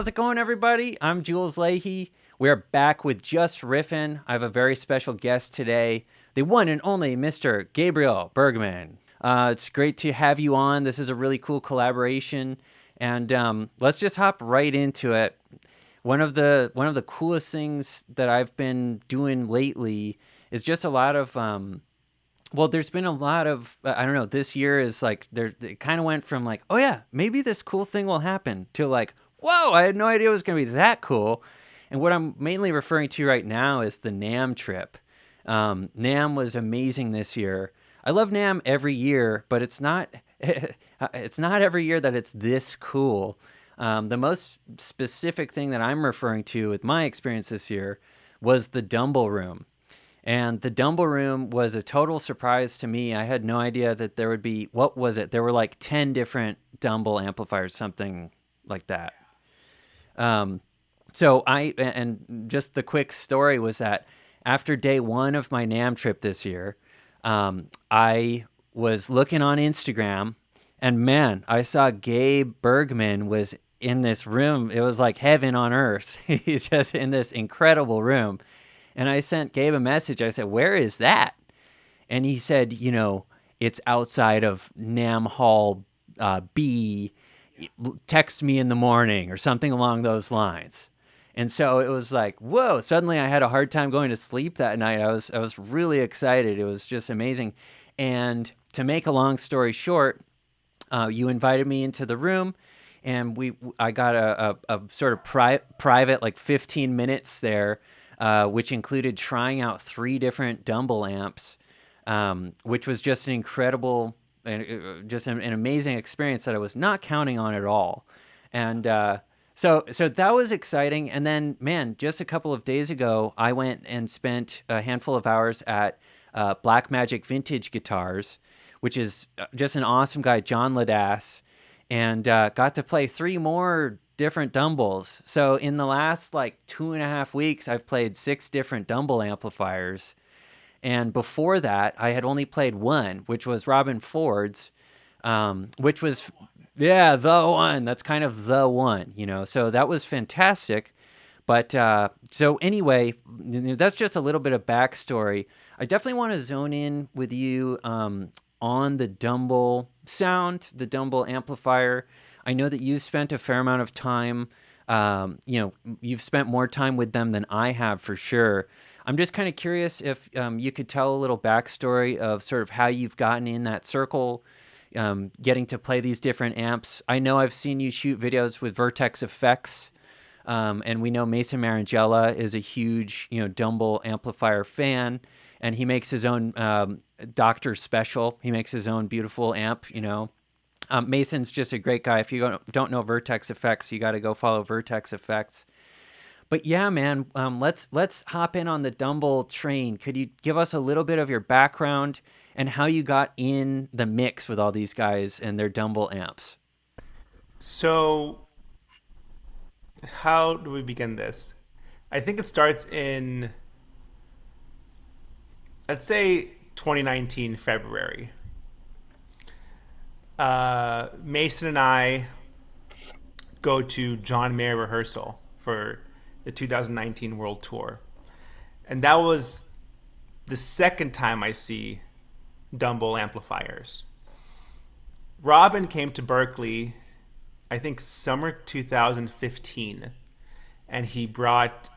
How's it going, everybody? I'm Jules Leyhe. We're back with Just Riffin. I have a very special guest today, the one and only Mr. Gabriel Bergman. It's great to have you on. This is a really cool collaboration, and let's just hop right into it. One of the coolest things that I've been doing lately is just a lot of there's been a lot of I don't know. This year is like there. It kind of went from like, oh yeah, maybe this cool thing will happen to like, whoa, I had no idea it was going to be that cool. And what I'm mainly referring to right now is the NAMM trip. NAMM was amazing this year. I love NAMM every year, but it's not it's not every year that it's this cool. The most specific thing that I'm referring to with my experience this year was the Dumble Room. And the Dumble Room was a total surprise to me. I had no idea that there would be, what was it? There were like 10 different Dumble amplifiers, something like that. Um, and just the quick story was that after day one of my NAM trip this year, I was looking on Instagram and man, I saw Gabe Bergman was in this room. It was like heaven on earth. He's just in this incredible room. And I sent Gabe a message. I said, "Where is that?" And he said, it's outside of Nam Hall B. Text me in the morning or something along those lines. And so it was like, whoa, suddenly I had a hard time going to sleep that night. I was really excited. It was just amazing. And to make a long story short, you invited me into the room and I got a sort of private like 15 minutes there, which included trying out three different Dumble amps, which was just an incredible, just an amazing experience that I was not counting on at all. And so that was exciting. And then, man, just a couple of days ago, I went and spent a handful of hours at Black Magic Vintage Guitars, which is just an awesome guy, John Ladass, and got to play three more different Dumbles. So in the last like 2.5 weeks, I've played six different Dumble amplifiers. And before that, I had only played one, which was Robin Ford's, which was, yeah, the one. That's kind of the one. So that was fantastic. But so anyway, that's just a little bit of backstory. I definitely want to zone in with you on the Dumble sound, the Dumble amplifier. I know that you've spent a fair amount of time. You've spent more time with them than I have for sure. I'm just kind of curious if you could tell a little backstory of sort of how you've gotten in that circle, getting to play these different amps. I know I've seen you shoot videos with Vertex Effects, and we know Mason Marangella is a huge, Dumble amplifier fan, and he makes his own Doctor Special. He makes his own beautiful amp. Mason's just a great guy. If you don't know Vertex Effects, you got to go follow Vertex Effects. But yeah, man, let's hop in on the Dumble train. Could you give us a little bit of your background and how you got in the mix with all these guys and their Dumble amps? So, how do we begin this? I think it starts in, let's say, 2019 February. Mason and I go to John Mayer rehearsal for the 2019 World Tour, and that was the second time I see Dumble amplifiers. Robin came to Berkeley, I think summer 2015, and he brought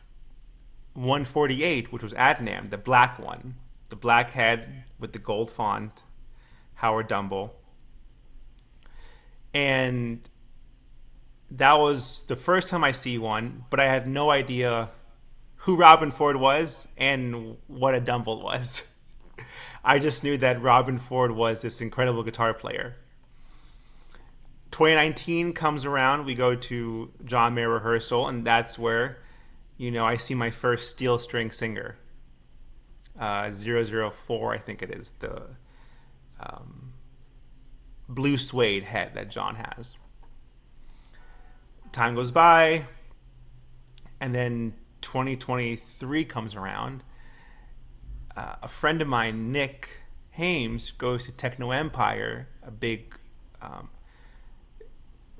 148, which was Adnam, the black one, the black head with the gold font, Howard Dumble. And that was the first time I see one, but I had no idea who Robin Ford was and what a Dumble was. I just knew that Robin Ford was this incredible guitar player. 2019 comes around, we go to John Mayer rehearsal, and that's where, I see my first steel string singer. 004, I think it is, the blue suede head that John has. Time goes by, and then 2023 comes around. A friend of mine, Nick Hames, goes to Techno Empire, a big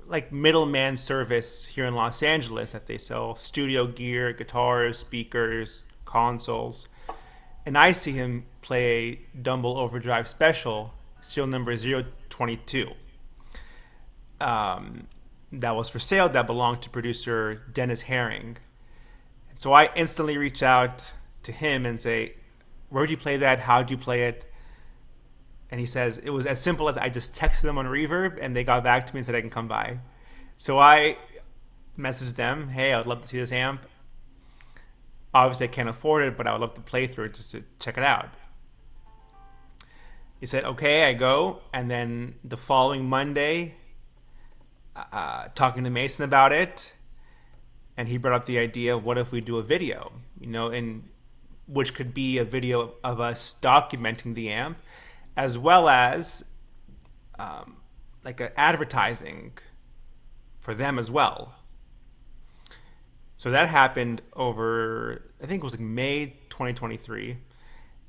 like middleman service here in Los Angeles that they sell studio gear, guitars, speakers, consoles. And I see him play a Dumble Overdrive Special, serial number 022. That was for sale, that belonged to producer Dennis Herring. And so I instantly reach out to him and say, where'd you play that? How'd you play it? And he says, it was as simple as I just texted them on Reverb and they got back to me and said I can come by. So I messaged them, hey, I would love to see this amp. Obviously, I can't afford it, but I would love to play through it just to check it out. He said, okay, I go. And then the following Monday, talking to Mason about it, and he brought up the idea, what if we do a video, in which could be a video of us documenting the amp, as well as like an advertising for them as well. So that happened over, I think it was like May 2023.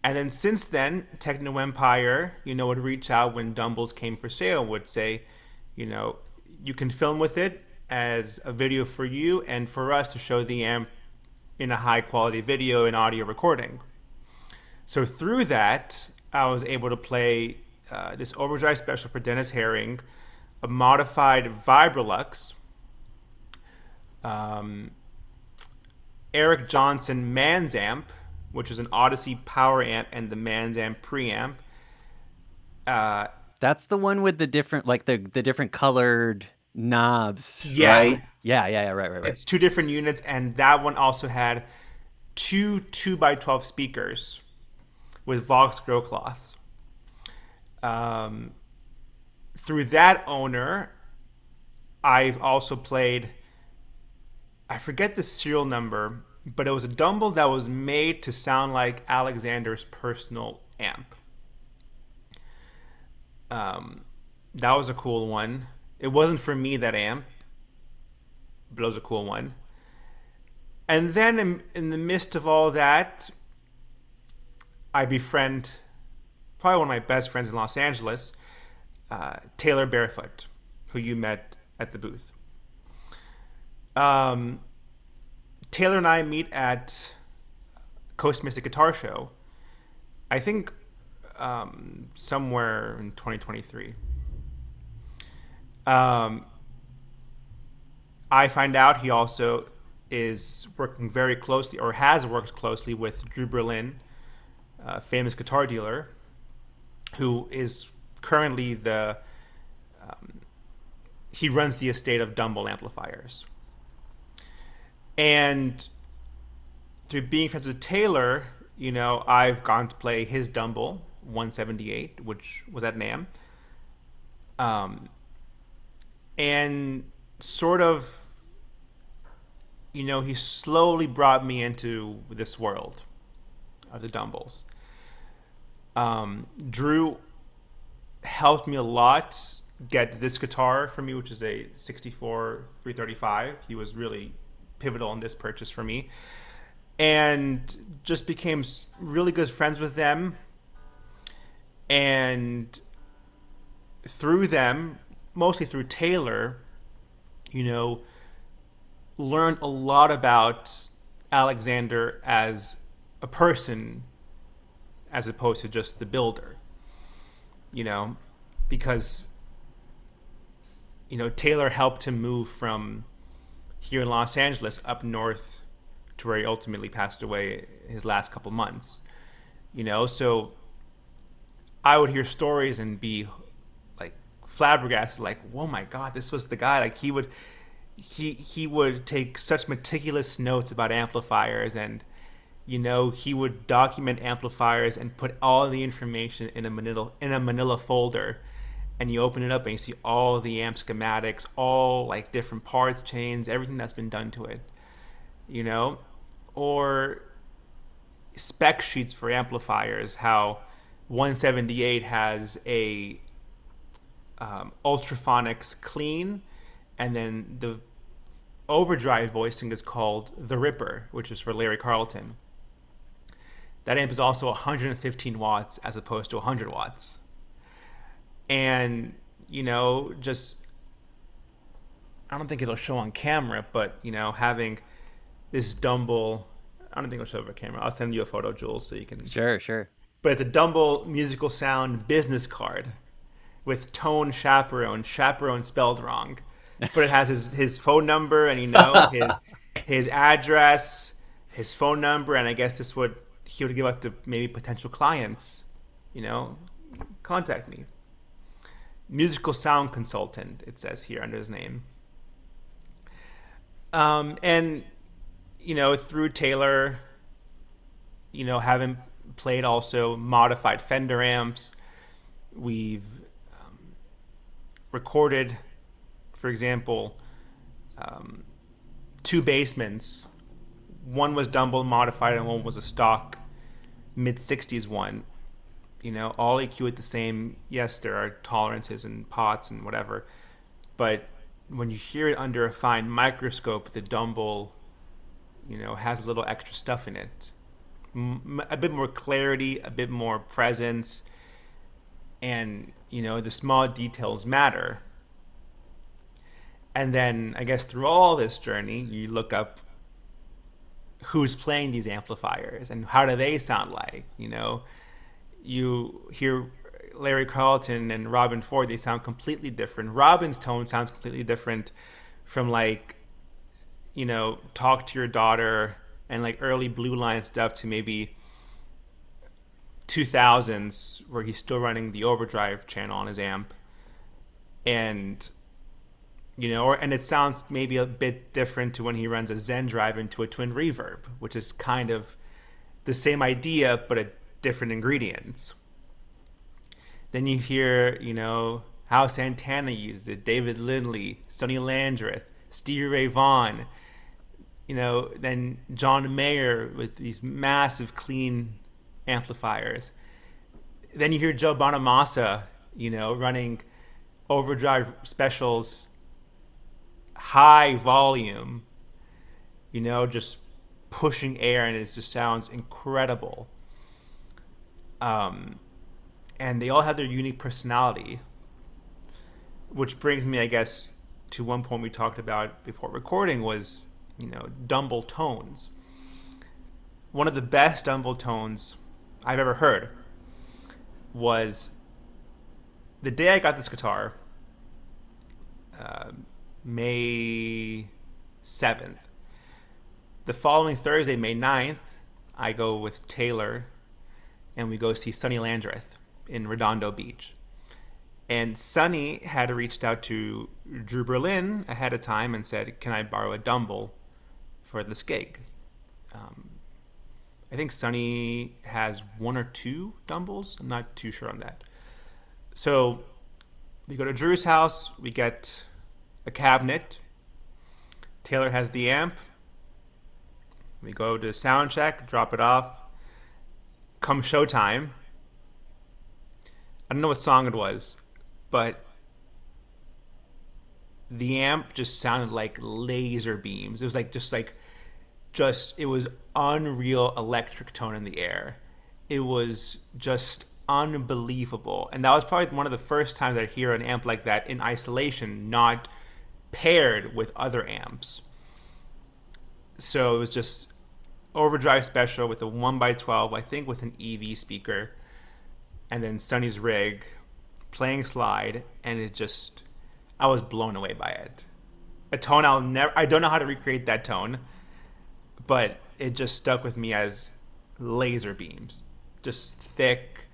And then since then, Techno Empire, would reach out when Dumbles came for sale, would say, you can film with it as a video for you and for us to show the amp in a high quality video and audio recording. So through that, I was able to play this Overdrive Special for Dennis Herring, a modified Vibrolux, Eric Johnson Mans amp, which is an Odyssey power amp, and the Mans amp preamp. That's the one with the different, like the different colored knobs, Yeah. right? Yeah, right. It's two different units, and that one also had two 2x12 speakers with Vox grow cloths. Through that owner, I've also played, I forget the serial number, but it was a Dumble that was made to sound like Alexander's personal amp. That was a cool one. It wasn't for me, that amp, but it was a cool one. And then in the midst of all that, I befriend probably one of my best friends in Los Angeles, Taylor Barefoot, who you met at the booth. Taylor and I meet at Coast Mystic Guitar Show, I think somewhere in 2023. I find out he also is working very closely, or has worked closely, with Drew Berlin, a famous guitar dealer, who is currently he runs the estate of Dumble amplifiers. And through being friends with Taylor, I've gone to play his Dumble 178, which was at NAMM. And sort of, he slowly brought me into this world of the Dumbles. Drew helped me a lot get this guitar for me, which is a 64 335. He was really pivotal in this purchase for me, and just became really good friends with them. And through them, mostly through Taylor, learned a lot about Alexander as a person, as opposed to just the builder, because Taylor helped him move from here in Los Angeles up north to where he ultimately passed away his last couple months. So I would hear stories and be like flabbergasted, like, oh my God, this was the guy. Like he would take such meticulous notes about amplifiers, and he would document amplifiers and put all the information in a manila folder. And you open it up and you see all the amp schematics, all like different parts, chains, everything that's been done to it, or spec sheets for amplifiers, how 178 has a Ultraphonics clean, and then the overdrive voicing is called the Ripper, which is for Larry Carlton. That amp is also 115 watts as opposed to 100 watts. And, just I don't think it'll show on camera, but having this Dumble, I don't think it'll show over camera. I'll send you a photo, Jules, so you can. Sure, sure. But it's a Dumble musical sound business card with tone chaperone spelled wrong, but it has his phone number and his address, his phone number, and I guess this would he would give out to maybe potential clients. Contact me. Musical sound consultant, it says here under his name. And through Taylor, having played also modified Fender amps, we've recorded, for example, two basements. One was Dumble modified and one was a stock mid-60s one. All EQ at the same. Yes, there are tolerances and pots and whatever, but when you hear it under a fine microscope, the Dumble, has a little extra stuff in it. A bit more clarity, a bit more presence, and, the small details matter. And then, I guess, through all this journey, you look up who's playing these amplifiers and how do they sound like, You hear Larry Carlton and Robin Ford, they sound completely different. Robin's tone sounds completely different from Talk to Your Daughter and early Blue Line stuff to maybe 2000s where he's still running the overdrive channel on his amp. And, and it sounds maybe a bit different to when he runs a Zen drive into a twin reverb, which is kind of the same idea, but a different ingredients. Then you hear, how Santana uses it, David Lindley, Sonny Landreth, Stevie Ray Vaughan, then John Mayer with these massive clean amplifiers. Then you hear Joe Bonamassa, running overdrive specials, high volume, just pushing air, and it just sounds incredible. And they all have their unique personality, which brings me, I guess, to one point we talked about before recording was, Dumble tones. One of the best Dumble tones I've ever heard was the day I got this guitar, May 7th. The following Thursday, May 9th, I go with Taylor and we go see Sonny Landreth in Redondo Beach. And Sonny had reached out to Drew Berlin ahead of time and said, can I borrow a Dumble for this gig? I think Sonny has one or two Dumbles. I'm not too sure on that. So we go to Drew's house. We get a cabinet. Taylor has the amp. We go to sound check, drop it off. Come showtime, I don't know what song it was, but the amp just sounded like laser beams. It was it was unreal electric tone in the air. It was just unbelievable. And that was probably one of the first times I hear an amp like that in isolation, not paired with other amps. So it was just overdrive special with a 1x12, I think with an EV speaker, and then Sonny's rig, playing slide, and I was blown away by it. A tone I don't know how to recreate that tone, but it just stuck with me as laser beams. Just thick,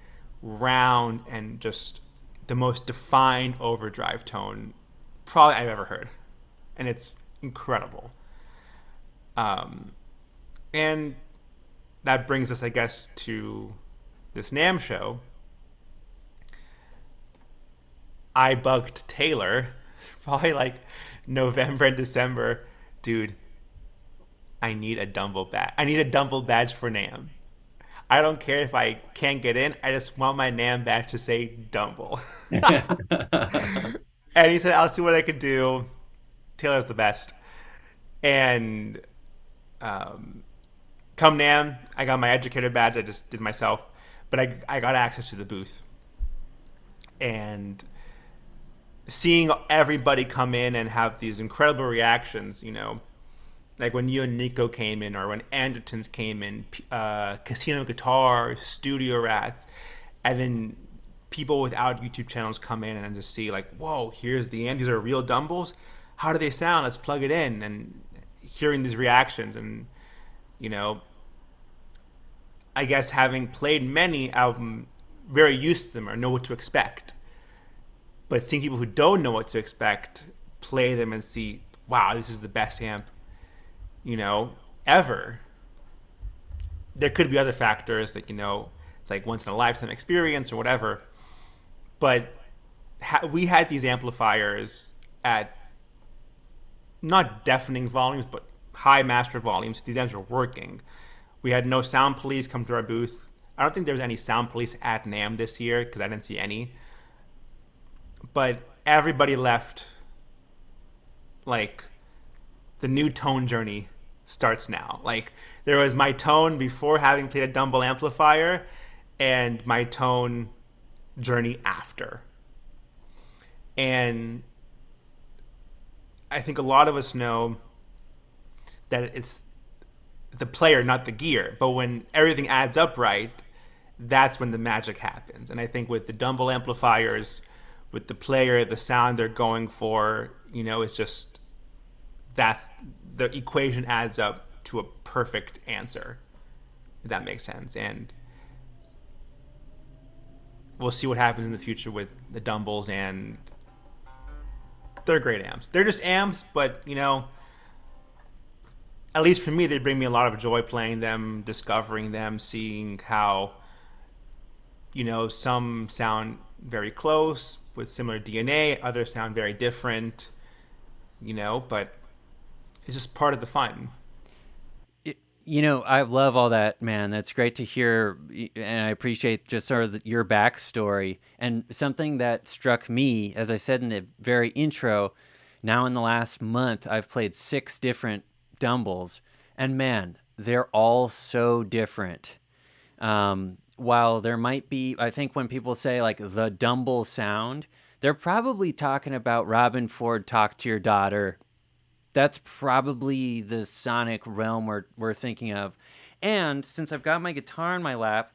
round, and just the most defined overdrive tone probably I've ever heard. And it's incredible. And that brings us, I guess, to this NAMM show. I bugged Taylor probably November and December. Dude, I need a Dumble badge. I need a Dumble badge for NAMM. I don't care if I can't get in. I just want my NAMM badge to say Dumble. And he said, I'll see what I can do. Taylor's the best. And come NAMM, I got my educator badge. I just did myself. But I got access to the booth. And seeing everybody come in and have these incredible reactions, like when you and Nico came in, or when Andertons came in, Casino Guitar, Studio Rats, and then people without YouTube channels come in and just see like, whoa, here's the amp. These are real Dumbles. How do they sound? Let's plug it in. And hearing these reactions, and you know, I guess having played many albums, very used to them or know what to expect. But seeing people who don't know what to expect play them and see, wow, this is the best amp, ever. There could be other factors like, it's like once in a lifetime experience or whatever. But we had these amplifiers at not deafening volumes, but high master volumes. These amps were working. We had no sound police come to our booth. I don't think there was any sound police at NAMM this year because I didn't see any. But everybody left like the new tone journey starts now. Like there was my tone before having played a Dumble amplifier and my tone journey after. And I think a lot of us know that it's the player, not the gear. But when everything adds up right, that's when the magic happens. And I think with the Dumble amplifiers, with the player, the sound they're going for, it's just, that's, the equation adds up to a perfect answer, if that makes sense. And we'll see what happens in the future with the Dumbles, and they're great amps. They're just amps, but, at least for me, they bring me a lot of joy playing them, discovering them, seeing how, some sound very close with similar DNA, others sound very different, but it's just part of the fun. I love all that, man. That's great to hear, and I appreciate just sort of your backstory. And something that struck me, as I said in the very intro, now in the last month, I've played 6 different Dumbles, and man, they're all so different. While there might be, I think when people say like the Dumble sound, they're probably talking about Robin Ford Talk to Your Daughter. That's probably the sonic realm we're thinking of. And since I've got my guitar in my lap,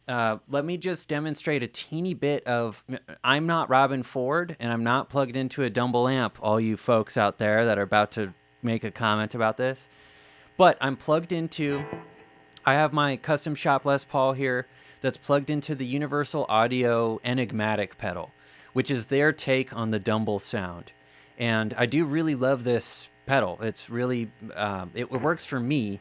let me just demonstrate a teeny bit of, I'm not Robin Ford, and I'm not plugged into a Dumble amp, all you folks out there that are about to make a comment about this. But I'm plugged into, I have my custom shop Les Paul here that's plugged into the Universal Audio Enigmatic pedal, which is their take on the Dumble sound. And I do really love this pedal. It's really, it works for me.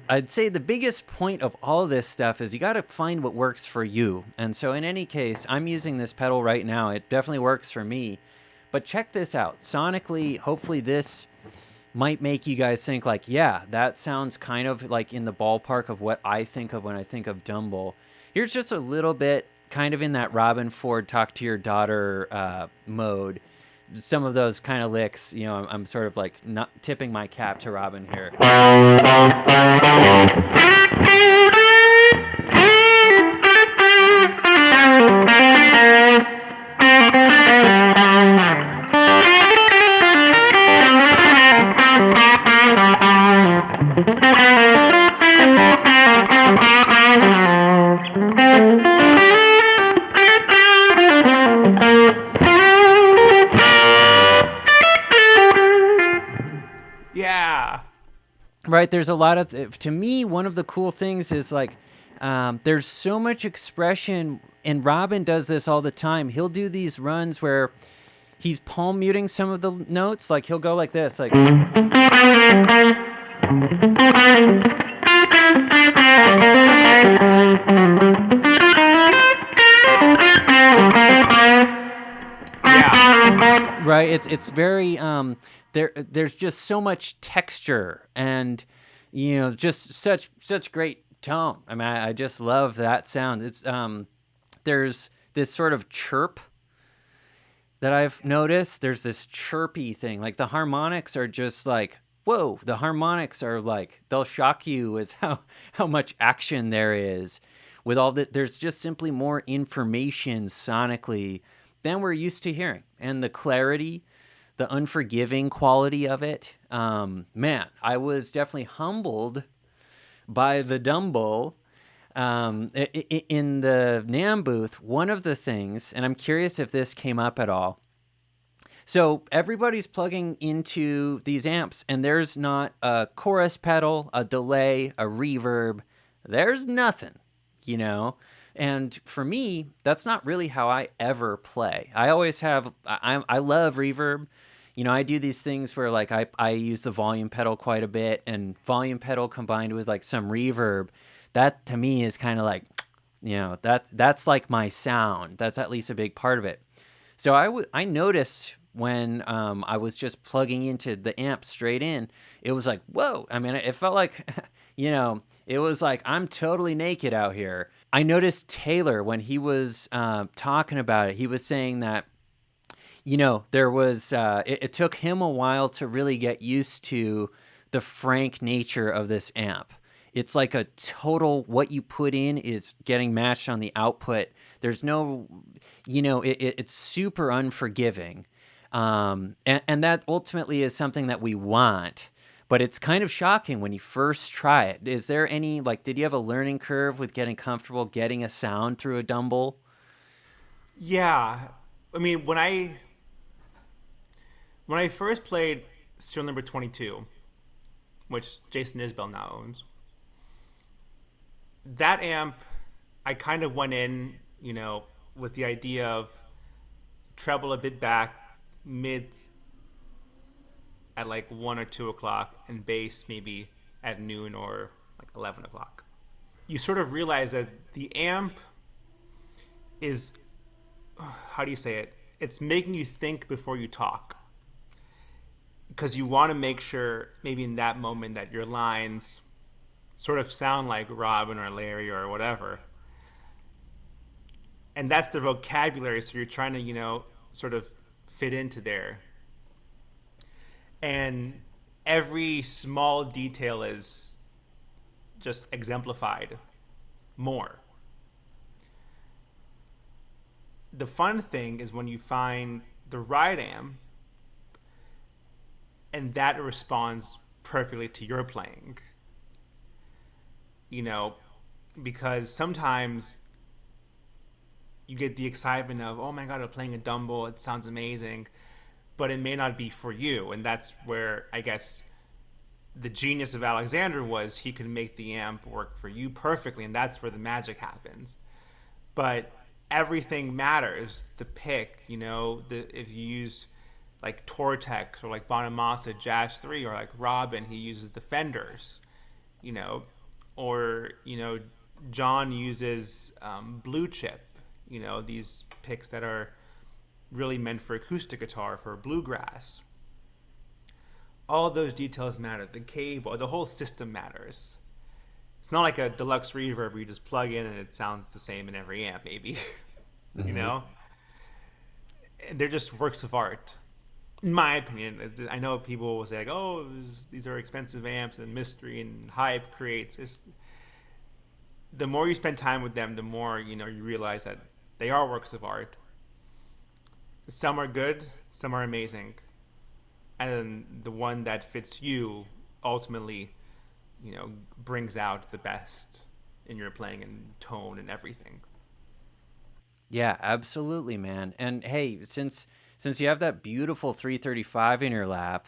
I'd say the biggest point of all this stuff is you got to find what works for you. And so in any case, I'm using this pedal right now. It definitely works for me. But check this out. Sonically, hopefully this might make you guys think like, yeah, that sounds kind of like in the ballpark of what I think of when I think of Dumble. Here's just a little bit kind of in that Robin Ford Talk to Your Daughter mode. Some of those kind of licks, I'm sort of like not tipping my cap to Robin here. Yeah. Right, there's a lot of, to me, one of the cool things is like, there's so much expression, and Robin does this all the time. He'll do these runs where he's palm muting some of the notes, like he'll go like this, like. Yeah. Right, it's very there's just so much texture and just such great tone. I mean, I just love that sound. It's there's this sort of chirp that I've noticed. There's this chirpy thing. Like the harmonics are just like, whoa, the harmonics are like, they'll shock you with how much action there is. With all that, there's just simply more information sonically than we're used to hearing. And the clarity, the unforgiving quality of it, man, I was definitely humbled by the Dumble in the NAM booth. One of the things, and I'm curious if this came up at all. So everybody's plugging into these amps, and there's not a chorus pedal, a delay, a reverb. There's nothing, you know? And for me, that's not really how I ever play. I always have, I love reverb. You know, I do these things where like I use the volume pedal quite a bit, and volume pedal combined with like some reverb, that to me is kind of like, you know, that's like my sound. That's at least a big part of it. So I noticed when I was just plugging into the amp straight in, it was like, whoa. I mean, it felt like, you know, it was like I'm totally naked out here. I noticed Taylor when he was talking about it, he was saying that, you know, there was, it took him a while to really get used to the frank nature of this amp. It's like a total, what you put in is getting matched on the output. There's no, you know, it's super unforgiving. And that ultimately is something that we want. But it's kind of shocking when you first try it. Is there any, like, did you have a learning curve with getting comfortable getting a sound through a Dumble? Yeah, I mean when I first played serial number 22, which Jason Isbell now owns, that amp, I kind of went in, you know, with the idea of treble a bit back, mid at like 1 or 2 o'clock, and bass maybe at noon or like 11 o'clock. You sort of realize that the amp is, how do you say it? It's making you think before you talk, because you want to make sure maybe in that moment that your lines sort of sound like Robin or Larry or whatever. And that's the vocabulary, so you're trying to, you know, sort of fit into there. And every small detail is just exemplified more. The fun thing is when you find the right amp and that responds perfectly to your playing. You know, because sometimes you get the excitement of, oh my God, I'm playing a Dumble, it sounds amazing, but it may not be for you. And that's where I guess the genius of Alexander was he could make the amp work for you perfectly, and that's where the magic happens. But everything matters. The pick, you know, if you use like Tortex or like Bonamassa Jazz 3 or like Robin, he uses the Fenders, you know, or, you know, John uses Blue Chip, you know, these picks that are really meant for acoustic guitar, for bluegrass. All those details matter. The cable, the whole system matters. It's not like a deluxe reverb where you just plug in and it sounds the same in every amp, maybe. You Mm-hmm. know? They're just works of art. In my opinion, I know people will say, like, oh, these are expensive amps and mystery and hype creates. The more you spend time with them, the more, you know, you realize that they are works of art. Some are good, some are amazing. And the one that fits you ultimately, you know, brings out the best in your playing and tone and everything. Yeah, absolutely, man. And hey, since you have that beautiful 335 in your lap,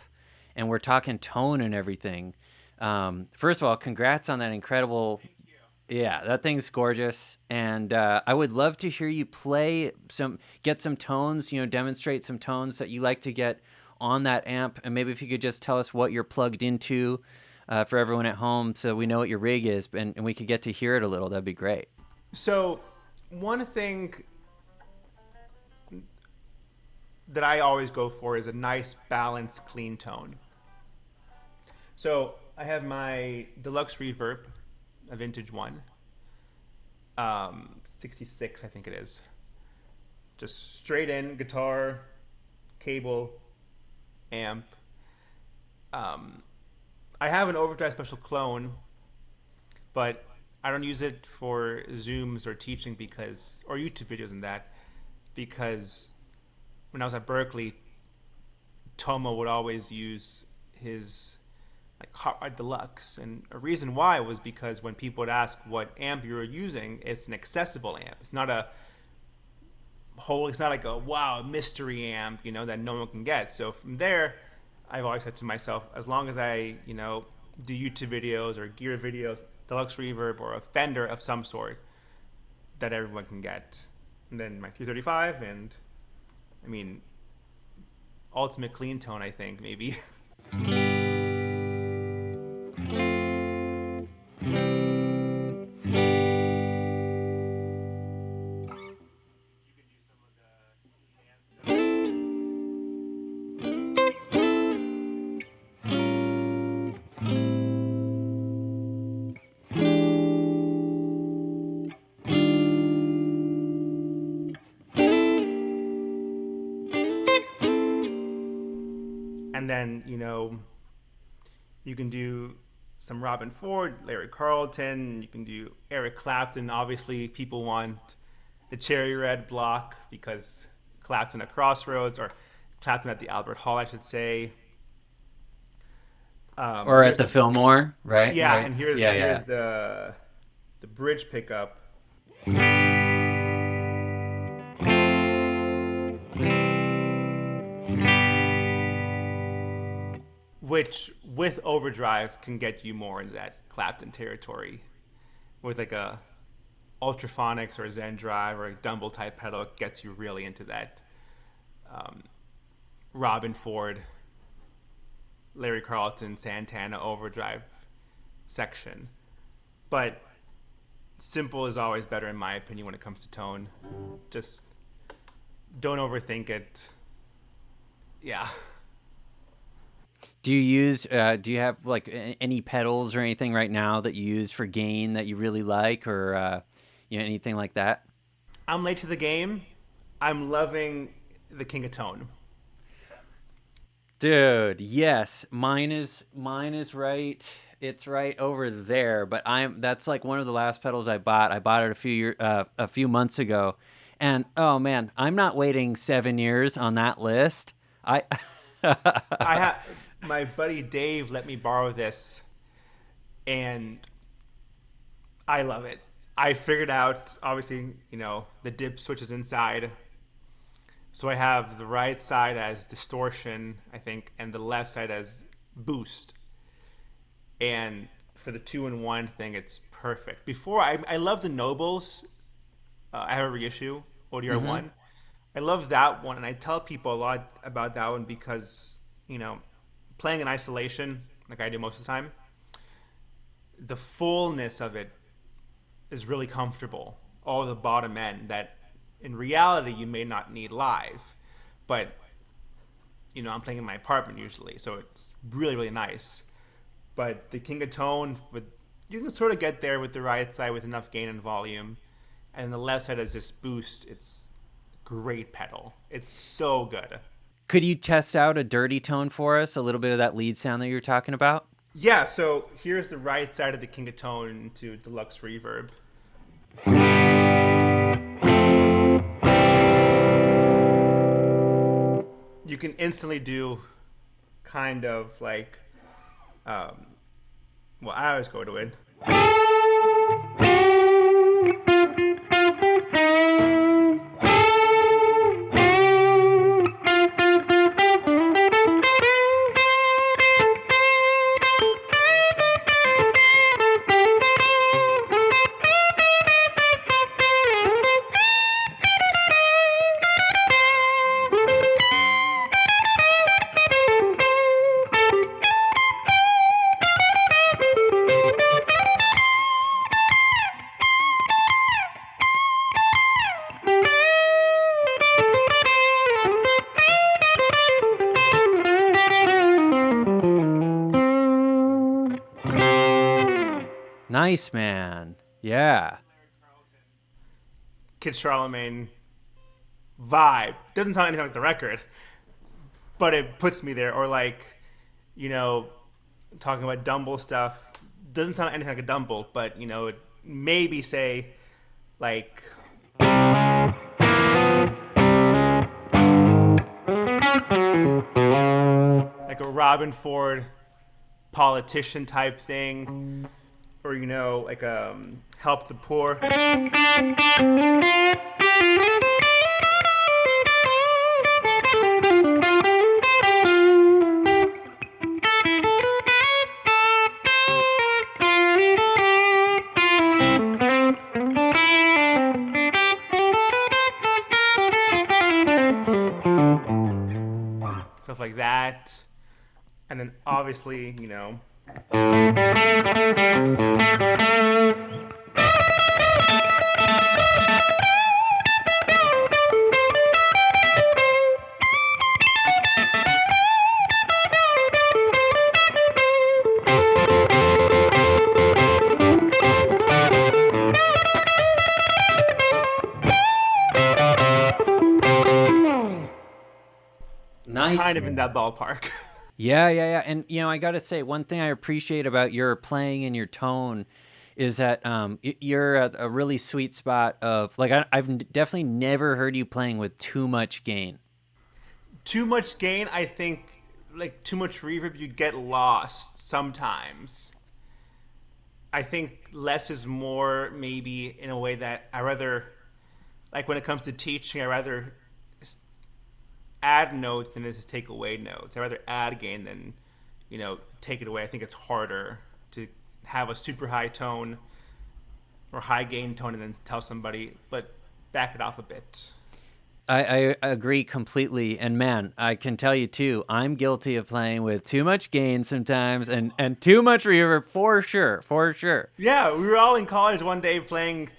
and we're talking tone and everything, first of all, congrats on that incredible. Yeah, that thing's gorgeous, and I would love to hear you play get some tones. You know, demonstrate some tones that you like to get on that amp, and maybe if you could just tell us what you're plugged into for everyone at home, so we know what your rig is, and we could get to hear it a little. That'd be great. So, one thing that I always go for is a nice, balanced, clean tone. So, I have my deluxe reverb, a vintage one, 66, I think it is. Just straight in guitar, cable, amp. Um, I have an Overdrive Special clone, but I don't use it for Zooms or teaching because, or YouTube videos and that, because when I was at Berkeley, Tomo would always use his like Hot Rod Deluxe, and a reason why was because when people would ask what amp you were using, it's an accessible amp. It's not a whole. It's not like a wow mystery amp, that no one can get. So from there, I've always said to myself, as long as I, do YouTube videos or gear videos, deluxe reverb or a Fender of some sort that everyone can get, and then my 335, and I mean, ultimate clean tone, I think maybe. And then, you can do some Robin Ford, Larry Carlton, you can do Eric Clapton. Obviously, people want the Cherry Red block because Clapton at Crossroads, or Clapton at the Albert Hall, I should say. Or at the Fillmore, right? Yeah, Right. and here's Yeah. the bridge pickup. Which, with overdrive, can get you more into that Clapton territory. With like a Ultraphonics or a Zen Drive or a Dumble type pedal, it gets you really into that Robin Ford, Larry Carlton, Santana overdrive section. But simple is always better, in my opinion, when it comes to tone. Just don't overthink it. Yeah. Do you have like any pedals or anything right now that you use for gain that you really like, or anything like that? I'm late to the game. I'm loving the King of Tone. Dude, yes, mine is right. It's right over there, but that's like one of the last pedals I bought. I bought it a few months ago, and oh man, I'm not waiting 7 years on that list. I I have my buddy Dave let me borrow this, and I love it. I figured out, obviously, the dip switch is inside. So I have the right side as distortion, I think, and the left side as boost. And for the 2-in-1 thing, it's perfect. Before, I love the Nobles. I have a reissue, ODR1. I love that one, and I tell people a lot about that one because, playing in isolation, like I do most of the time, the fullness of it is really comfortable. All the bottom end that in reality you may not need live, but I'm playing in my apartment usually, so it's really, really nice. But the King of Tone, you can sort of get there with the right side with enough gain and volume, and the left side has this boost. It's great pedal. It's so good. Could you test out a dirty tone for us? A little bit of that lead sound that you were talking about? Yeah, so here's the right side of the King of Tone to deluxe reverb. You can instantly do kind of like, I always go to it. Nice, man. Yeah. Kid Charlemagne vibe. Doesn't sound anything like the record, but it puts me there. Or like, talking about Dumble stuff. Doesn't sound anything like a Dumble, but it maybe say like like a Robin Ford politician type thing, or like help the poor. Stuff like that. And then obviously, Nice. kind of in that ballpark. Yeah. And I got to say, one thing I appreciate about your playing and your tone is that you're at a really sweet spot of like I've definitely never heard you playing with too much gain. Too much gain, I think, like too much reverb, you get lost sometimes. I think less is more, maybe in a way that I rather, like when it comes to teaching, I rather add notes than it is to take away notes. I rather add gain than, take it away. I think it's harder to have a super high tone or high gain tone and then tell somebody, but back it off a bit. I agree completely. And man, I can tell you too, I'm guilty of playing with too much gain sometimes and too much reverb for sure. Yeah, we were all in college one day playing,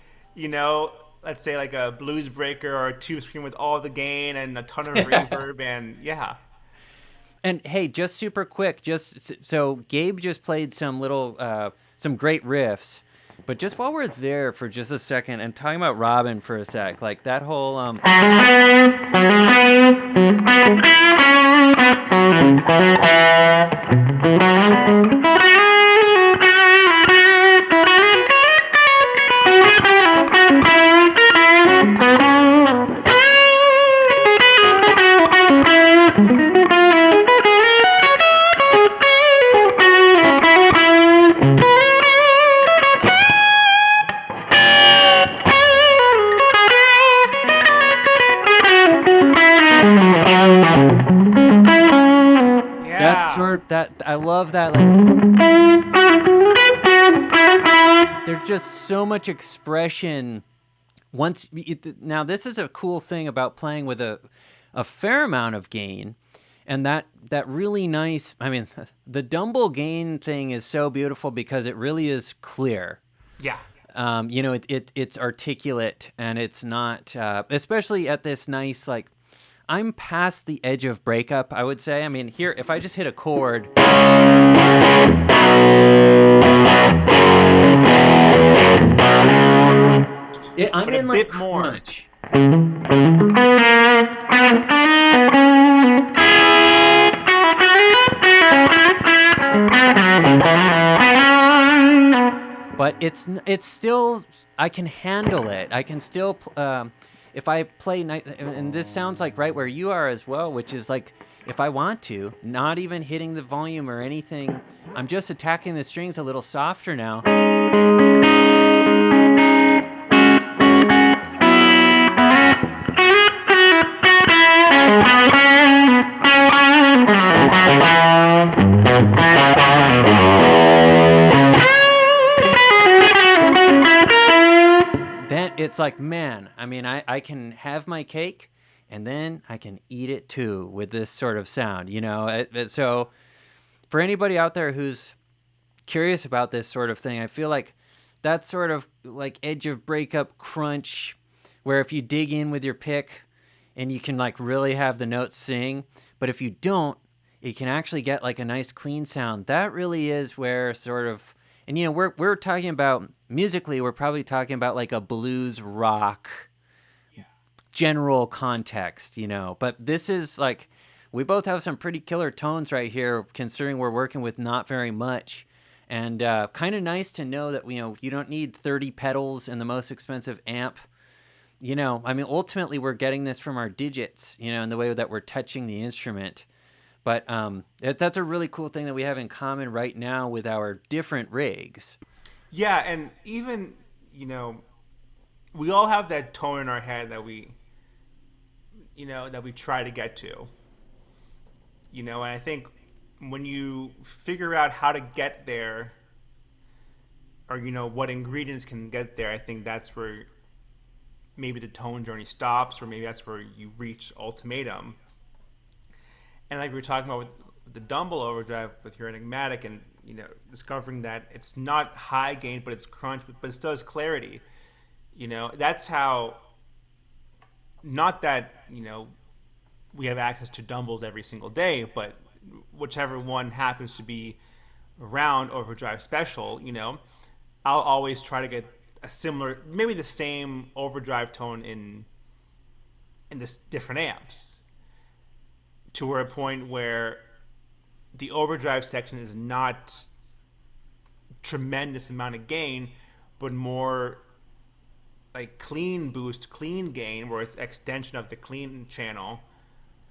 let's say like a blues breaker or a tube scream with all the gain and a ton of reverb, and yeah. And hey, just super quick, so Gabe just played some great riffs, but just while we're there for just a second and talking about Robin for a sec, like that whole that I love that. Like, there's just so much expression. Now, this is a cool thing about playing with a fair amount of gain, and that really nice. I mean, the Dumble gain thing is so beautiful because it really is clear. Yeah. It's articulate and it's not, especially at this nice like. I'm past the edge of breakup, I would say. I mean, here, if I just hit a chord. I'm in like crunch. But it's still, I can handle it. I can still, if I play, and this sounds like right where you are as well, which is like, if I want to, not even hitting the volume or anything, I'm just attacking the strings a little softer now. Then it's like, man, I mean, I can have my cake and then I can eat it too with this sort of sound, So for anybody out there who's curious about this sort of thing, I feel like that sort of like edge of breakup crunch where if you dig in with your pick and you can like really have the notes sing, but if you don't, you can actually get like a nice clean sound. That really is where sort of, and we're talking about musically, we're probably talking about like a blues rock general context, but this is like, we both have some pretty killer tones right here, considering we're working with not very much. And kind of nice to know that, you don't need 30 pedals and the most expensive amp. I mean, ultimately we're getting this from our digits, in the way that we're touching the instrument. But that's a really cool thing that we have in common right now with our different rigs. Yeah, and even we all have that tone in our head that we try to get to. And I think when you figure out how to get there, or what ingredients can get there, I think that's where maybe the tone journey stops, or maybe that's where you reach ultimatum. And like we were talking about with the Dumble overdrive with your enigmatic, and discovering that it's not high gain, but it's crunch, but it still has clarity. That's how. Not that we have access to Dumbles every single day, but whichever one happens to be around overdrive special, I'll always try to get a similar, maybe the same overdrive tone in this different amps, to where a point where the overdrive section is not tremendous amount of gain, but more like clean boost, clean gain, where it's extension of the clean channel.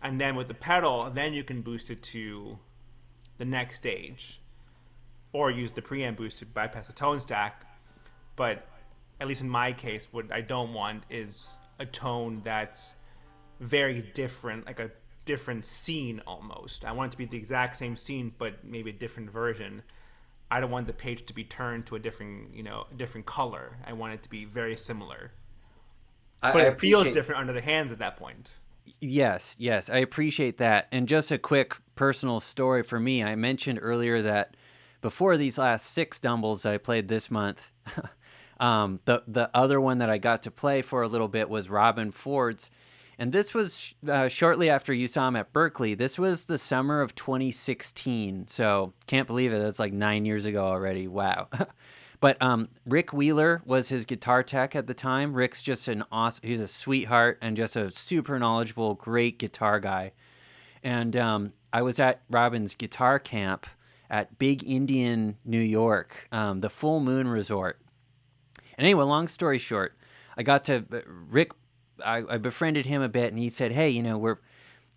And then with the pedal, then you can boost it to the next stage, or use the preamp boost to bypass the tone stack. But at least in my case, what I don't want is a tone that's very different, like a different scene almost. I want it to be the exact same scene, but maybe a different version. I don't want the page to be turned to a different color. I want it to be very similar. But it feels different under the hands at that point. Yes, yes, I appreciate that. And just a quick personal story for me. I mentioned earlier that before these last 6 Dumbles that I played this month, the other one that I got to play for a little bit was Robin Ford's. And this was shortly after you saw him at Berkeley. This was the summer of 2016. So can't believe it. That's like 9 years ago already. Wow. But Rick Wheeler was his guitar tech at the time. Rick's just he's a sweetheart and just a super knowledgeable, great guitar guy. And I was at Robin's guitar camp at Big Indian, New York, the Full Moon Resort. And anyway, long story short, I got to Rick. I befriended him a bit, and he said, "Hey,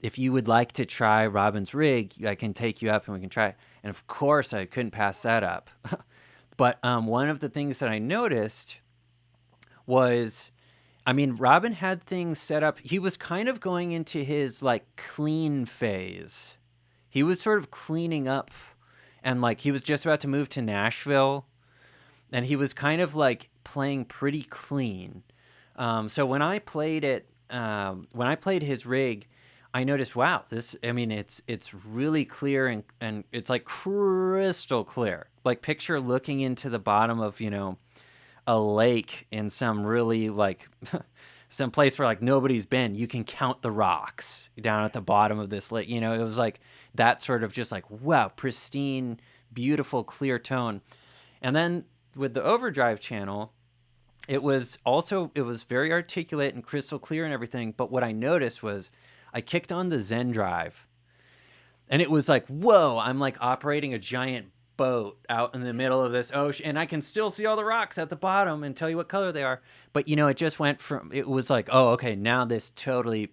if you would like to try Robin's rig, I can take you up and we can try it." And of course, I couldn't pass that up. But one of the things that I noticed was, Robin had things set up. He was kind of going into his like clean phase. He was sort of cleaning up, and like he was just about to move to Nashville, and he was kind of like playing pretty clean. So when I played his rig, I noticed, wow, it's really clear and it's like crystal clear. Like picture looking into the bottom of, a lake in some really like some place where like nobody's been. You can count the rocks down at the bottom of this lake. It was like that sort of just like, wow, pristine, beautiful, clear tone. And then with the overdrive channel, it was very articulate and crystal clear and everything. But what I noticed was I kicked on the Zen drive, and it was like, whoa, I'm like operating a giant boat out in the middle of this ocean, and I can still see all the rocks at the bottom and tell you what color they are. But, it just went from, it was like, oh, okay, now this totally,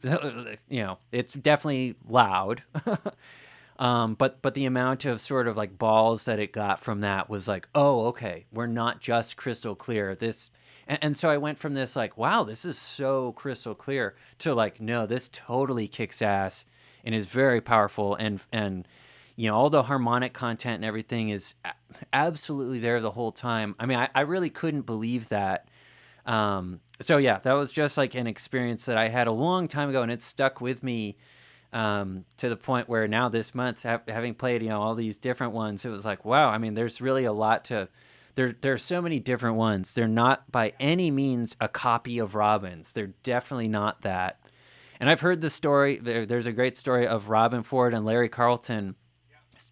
it's definitely loud. But the amount of sort of like balls that it got from that was like, oh, okay, we're not just crystal clear. And so I went from this like, wow, this is so crystal clear, to like, no, this totally kicks ass and is very powerful. And all the harmonic content and everything is absolutely there the whole time. I really couldn't believe that. So yeah, that was just like an experience that I had a long time ago, and it stuck with me to the point where now this month, having played, all these different ones, it was like, wow, there's really a lot to... There's so many different ones. They're not by any means a copy of Robin's. They're definitely not that. And I've heard the story. There's a great story of Robin Ford and Larry Carlton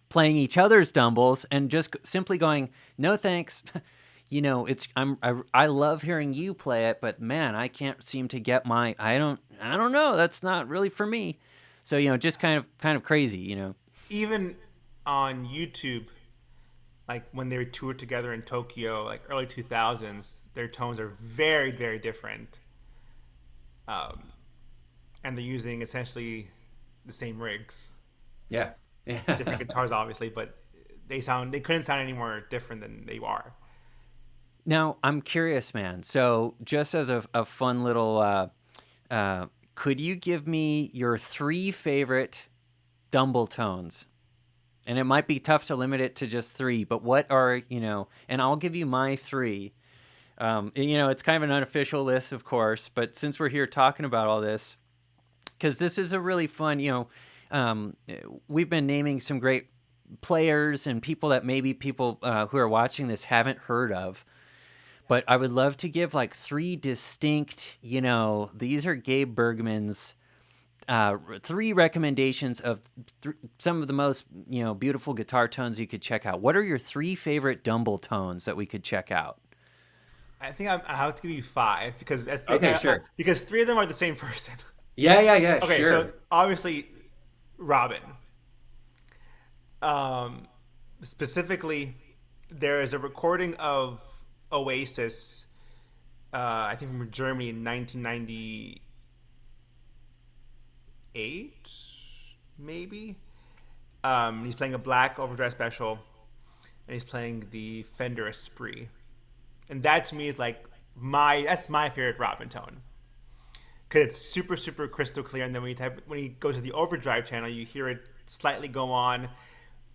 playing each other's Dumbles and just simply going, "No thanks." I love hearing you play it, but man, I can't seem to get I don't know. That's not really for me. So just kind of crazy. Even on YouTube, like when they toured together in Tokyo, like early 2000s, their tones are very, very different. And they're using essentially the same rigs. Yeah. different guitars, obviously, but they couldn't sound any more different than they are. Now, I'm curious, man. So, just as a fun little, uh, could you give me your three favorite Dumble tones? And it might be tough to limit it to just three, but what are, and I'll give you my three. It's kind of an unofficial list, of course, but since we're here talking about all this, because this is a really fun, um, we've been naming some great players and people that maybe people who are watching this haven't heard of. But I would love to give like three distinct, these are Gabe Bergman's three recommendations of some of the most, beautiful guitar tones you could check out. What are your three favorite Dumble tones that we could check out? I think I have to give you five because Okay, sure. because three of them are the same person. Yeah, yeah, yeah, Okay, so sure. obviously Robin. Um, Specifically, there is a recording of Oasis, I think from Germany in 1998, maybe. He's playing a black overdrive special, and he's playing the Fender Esprit, and that to me is like that's my favorite Robin tone because it's super super crystal clear. And then when you go to the overdrive channel, you hear it slightly go on,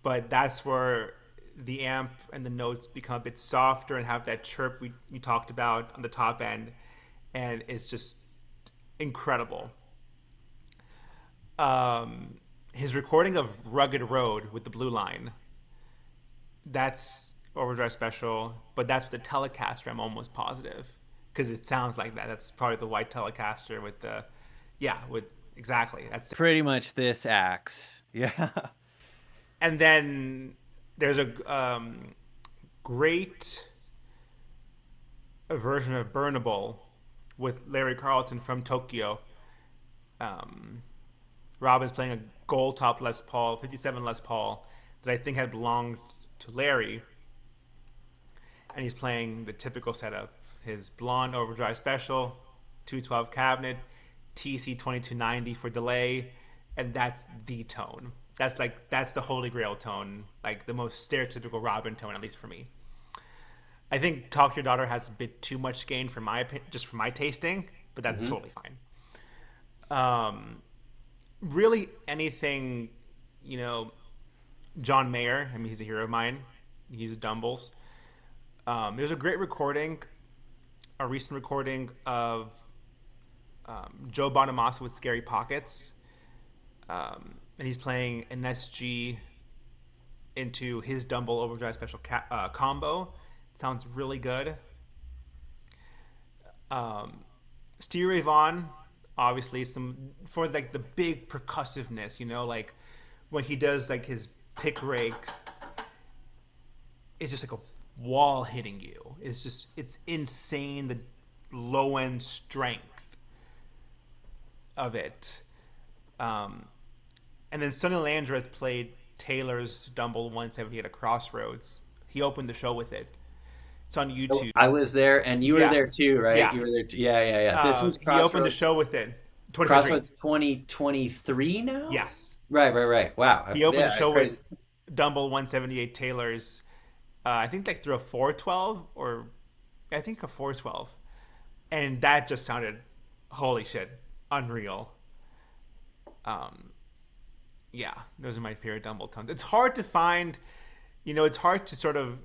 but that's where the amp and the notes become a bit softer and have that chirp we talked about on the top end, and it's just incredible. His recording of Rugged Road with the Blue Line, that's overdrive special, but that's with the Telecaster. I'm almost positive because it sounds like that. That's probably the white Telecaster with the, yeah, with exactly that's it. Pretty much this axe. Yeah. And then there's a great version of Burnable with Larry Carlton from Tokyo. Um, Robin's playing a gold top Les Paul, 57 Les Paul, that I think had belonged to Larry. And he's playing the typical setup: his blonde overdrive special, 212 cabinet, TC 2290 for delay, and that's the tone. That's the holy grail tone, like the most stereotypical Robin tone, at least for me. I think Talk to Your Daughter has a bit too much gain for my just for my tasting, but that's Mm-hmm. totally fine. Really, anything, you know, John Mayer. I mean, he's a hero of mine. He's a Dumbles. There's a great recording, a recent recording of Joe Bonamassa with Scary Pockets, and he's playing an SG into his Dumble Overdrive Special combo. Sounds really good. Stevie Ray Vaughan, obviously, some for like the big percussiveness, like when he does like his pick rake, it's just like a wall hitting you. It's insane the low end strength of it. And then Sonny Landreth played Taylor's Dumble 178 at Crossroads. He opened the show with it. It's on Oh, YouTube. I was there, and you were Yeah, there too, right? yeah. You were there. Yeah, yeah, yeah. This was He opened the Crossroads. show with it. 2023. Crossroads 2023 now. Yes. Right, right, right. Wow. He opened the Yeah, show crazy. with Dumble 178 Taylor's, I think like through a 412 or I think a 412. And that just sounded, holy shit, unreal. Um, yeah, those are my favorite Dumble tones. It's hard to find, it's hard to sort of,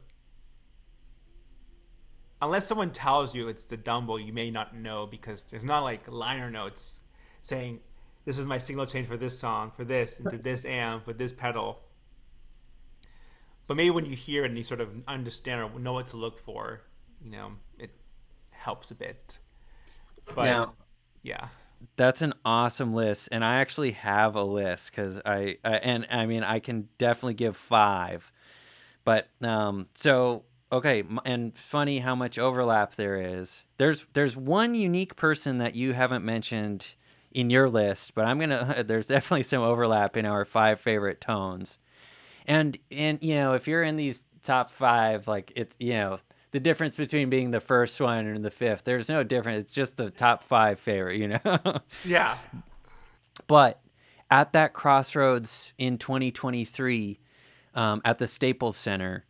unless someone tells you it's the Dumble, you may not know because there's not like liner notes saying, this is my signal change for this song, for this, into this amp, with this pedal. But maybe when you hear it and you sort of understand or know what to look for, it helps a bit. But Now, yeah. that's an awesome list, and I actually have a list because and I mean I can definitely give five, but so okay, and funny how much overlap there is. There's one unique person that you haven't mentioned in your list, but I'm gonna there's definitely some overlap in our five favorite tones. And if you're in these top five, like it's the difference between being the first one and the fifth, there's no difference. It's just the top five favorite. Yeah. But at that crossroads in 2023 at the Staples Center,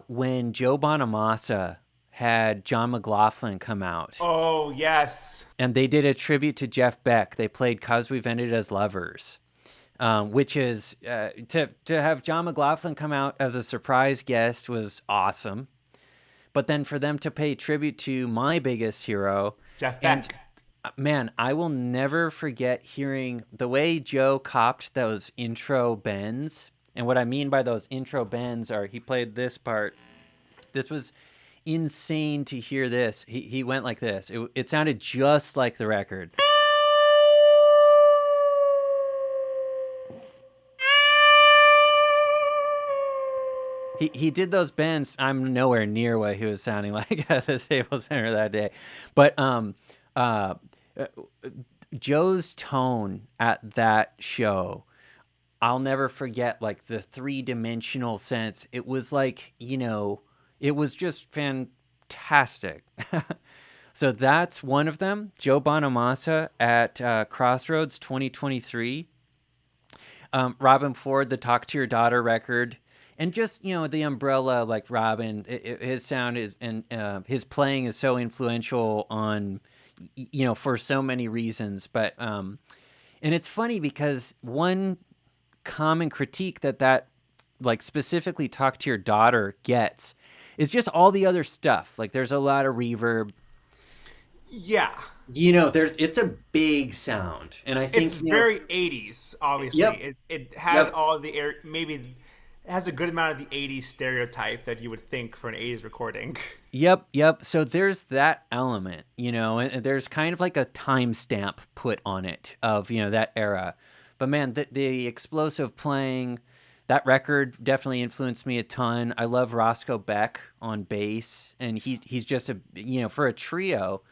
when Joe Bonamassa had John McLaughlin come out Oh, yes. and they did a tribute to Jeff Beck. They played "'Cause We've Ended as Lovers," which is to have John McLaughlin come out as a surprise guest was awesome. But then for them to pay tribute to my biggest hero, Jeff and Beck. man, I will never forget hearing the way Joe copped those intro bends. And what I mean by those intro bends are he played this part. This was insane to hear this. He went like this. It sounded just like the record. He did those bends. I'm nowhere near what he was sounding like at the Staples Center that day. But uh, Joe's tone at that show, I'll never forget, like the three-dimensional sense. It was like, it was just fantastic. So that's one of them, Joe Bonamassa at Crossroads 2023. Robin Ford, the Talk to Your Daughter record. And just, the umbrella, like Robin, his sound is, and his playing is so influential on, for so many reasons. But, and it's funny because one common critique that like specifically Talk to Your Daughter gets is just all the other stuff. Like there's a lot of reverb. Yeah. It's a big sound. And I think It's very 80s, obviously. Yep. It has Yep. all the air, maybe it has a good amount of the 80s stereotype that you would think for an 80s recording. Yep. So there's that element, and there's kind of like a timestamp put on it of, that era. But man, the explosive playing, that record definitely influenced me a ton. I love Roscoe Beck on bass, and he's just for a trio,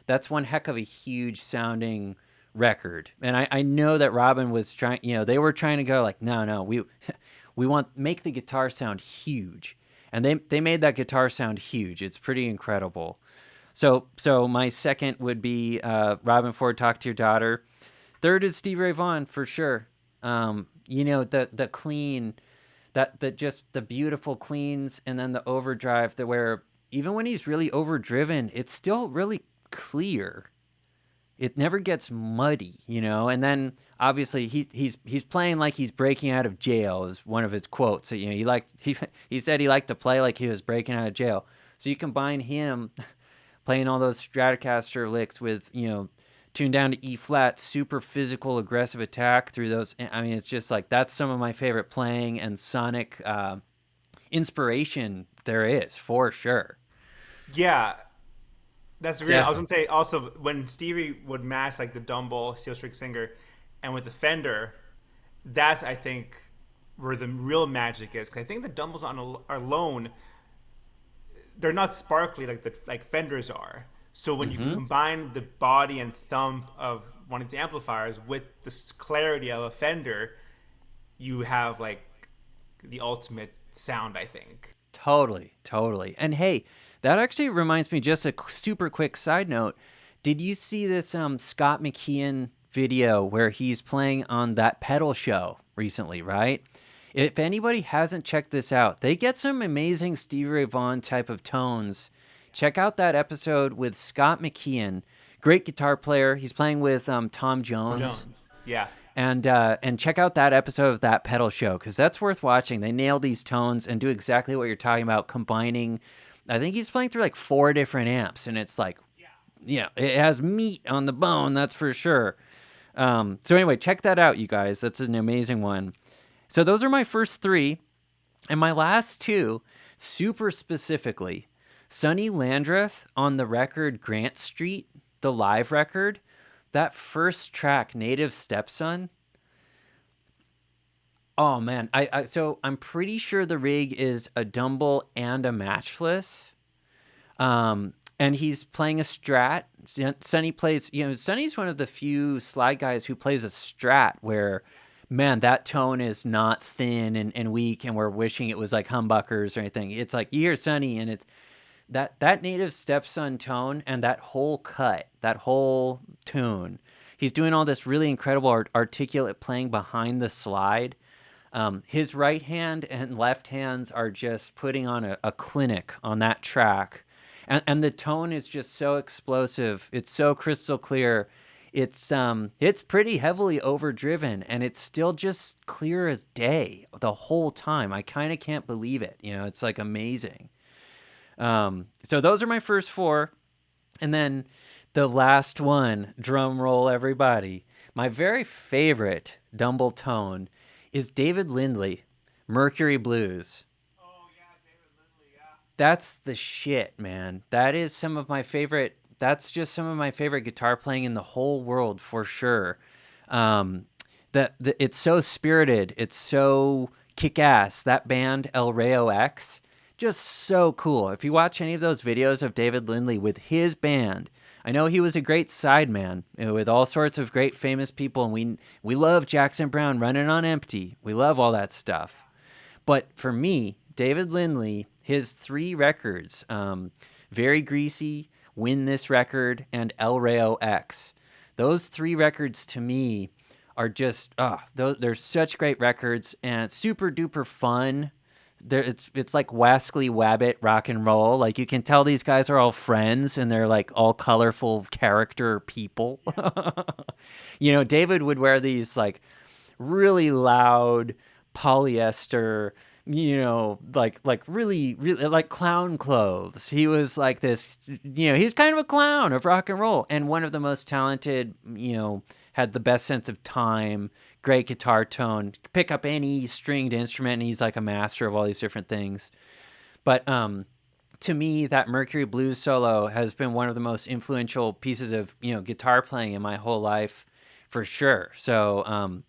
that's one heck of a huge sounding record. And I know that Robin was trying, they were trying to go like, no, we want make the guitar sound huge. And they made that guitar sound huge. It's pretty incredible. So my second would be Robin Ford, Talk to Your Daughter. Third is Stevie Ray Vaughan for sure. The clean, that just the beautiful cleans, and then the overdrive that where even when he's really overdriven, it's still really clear. It never gets muddy, And then obviously he's playing like he's breaking out of jail is one of his quotes. So, he said he liked to play like he was breaking out of jail. So you combine him playing all those Stratocaster licks with tuned down to E flat, super physical, aggressive attack through those. I mean, it's just like that's some of my favorite playing and sonic inspiration there is for sure. Yeah, that's great. I was Definitely. gonna say also when Stevie would match like the Dumble Steel String Singer, and with the Fender, that's I think where the real magic is. Because I think the Dumbles are alone, they're not sparkly like Fenders are. So when you combine the body and thump of one of these amplifiers with the clarity of a Fender, you have like the ultimate sound, I think. Totally. And hey, that actually reminds me, just a super quick side note. Did you see this Scott McKeon video where he's playing on that pedal show recently, right? If anybody hasn't checked this out, they get some amazing Stevie Ray Vaughan type of tones. Check out that episode with Scott McKeon, great guitar player. He's playing with Tom Jones. Yeah. And check out that episode of that pedal show because that's worth watching. They nail these tones and do exactly what you're talking about, combining. I think he's playing through like 4 different amps, and it's like, it has meat on the bone, that's for sure. So anyway, check that out, you guys. That's an amazing one. So those are my first 3, and my last 2, super specifically, Sonny Landreth on the record Grant Street, the live record. That first track, Native Stepson. Oh man, so I'm pretty sure the rig is a Dumble and a Matchless. And he's playing a Strat. Sonny plays, Sonny's one of the few slide guys who plays a Strat where, man, that tone is not thin and weak and we're wishing it was like humbuckers or anything. It's like you hear Sonny and it's that Native Stepson tone and that whole cut, that whole tune he's doing all this really incredible articulate playing behind the slide. His right hand and left hands are just putting on a clinic on that track. And the tone is just so explosive. It's so crystal clear. It's pretty heavily overdriven, and it's still just clear as day the whole time. I kind of can't believe it. It's like amazing. So those are my first four. And then the last one, drum roll everybody. My very favorite Dumble tone is David Lindley, Mercury Blues. Oh yeah, David Lindley, yeah. That's the shit, man. That's just some of my favorite guitar playing in the whole world for sure. It's so spirited. It's so kick-ass. That band El Rayo X, just so cool. If you watch any of those videos of David Lindley with his band, I know he was a great sideman with all sorts of great famous people, and we love Jackson Browne, Running on Empty. We love all that stuff. But for me, David Lindley, his three records, Very Greasy, Win This Record, and El Rayo X, those three records to me are just, they're such great records and super duper fun. It's like Wascally Wabbit rock and roll. Like, you can tell these guys are all friends and they're like all colorful character people. David would wear these like really loud polyester, like really, really like clown clothes. He was like this, he's kind of a clown of rock and roll, and one of the most talented, had the best sense of time, great guitar tone, pick up any stringed instrument, and he's like a master of all these different things. But to me, that Mercury Blues solo has been one of the most influential pieces of, guitar playing in my whole life, for sure. So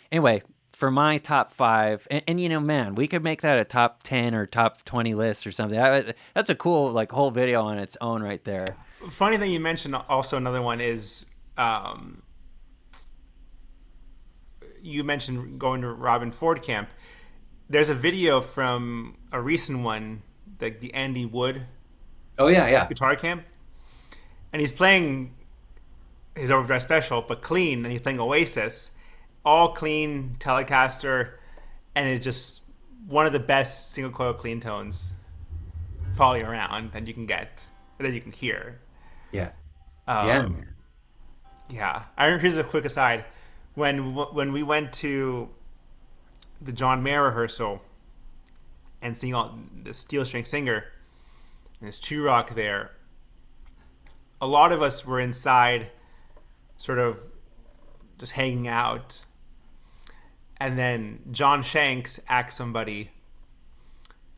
anyway, for my top five, and man, we could make that a top 10 or top 20 list or something. That's a cool like whole video on its own right there. Funny thing you mentioned, also another one is, you mentioned going to Robin Ford camp. There's a video from a recent one, like the Andy Wood Oh yeah. guitar camp, and he's playing his Overdrive Special, but clean, and he's playing Oasis, all clean Telecaster, and it's just one of the best single coil clean tones probably around that you can get, that you can hear. Yeah. Um, yeah. Here's a quick aside. When we went to the John Mayer rehearsal and seeing all the Steel String Singer and his True Rock there, a lot of us were inside, sort of just hanging out. And then John Shanks asked somebody,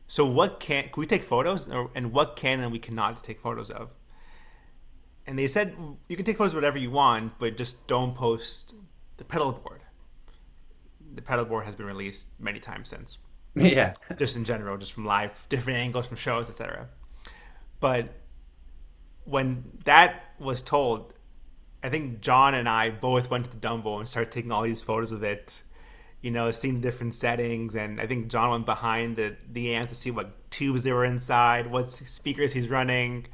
"So what can we take photos, and what can and we cannot take photos of?" And they said, "You can take photos of whatever you want, but just don't post the pedal board." The pedal board has been released many times since. Yeah. Just in general, just from live, different angles from shows, etc. But when that was told, I think John and I both went to the Dumble and started taking all these photos of it, seeing the different settings. And I think John went behind the amp to see what tubes they were inside, what speakers he's running.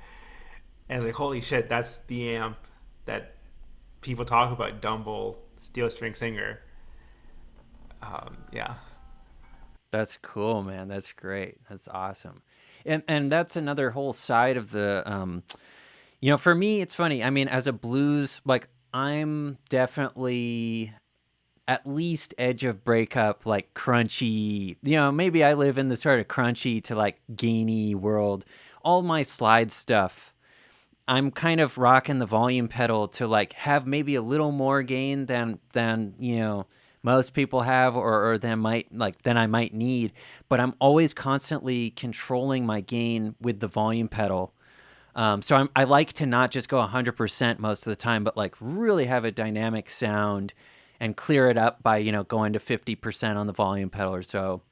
And I was like, holy shit, that's the amp that people talk about, Dumble Steel String Singer. Yeah. That's cool, man. That's great. That's awesome. And that's another whole side of the for me it's funny. I mean, as a blues, like, I'm definitely at least edge of breakup, like crunchy, maybe I live in the sort of crunchy to like gainy world. All my slide stuff, I'm kind of rocking the volume pedal to like have maybe a little more gain than most people have, or than I might need, but I'm always constantly controlling my gain with the volume pedal. So I like to not just go 100% most of the time, but like really have a dynamic sound and clear it up by going to 50% on the volume pedal or so.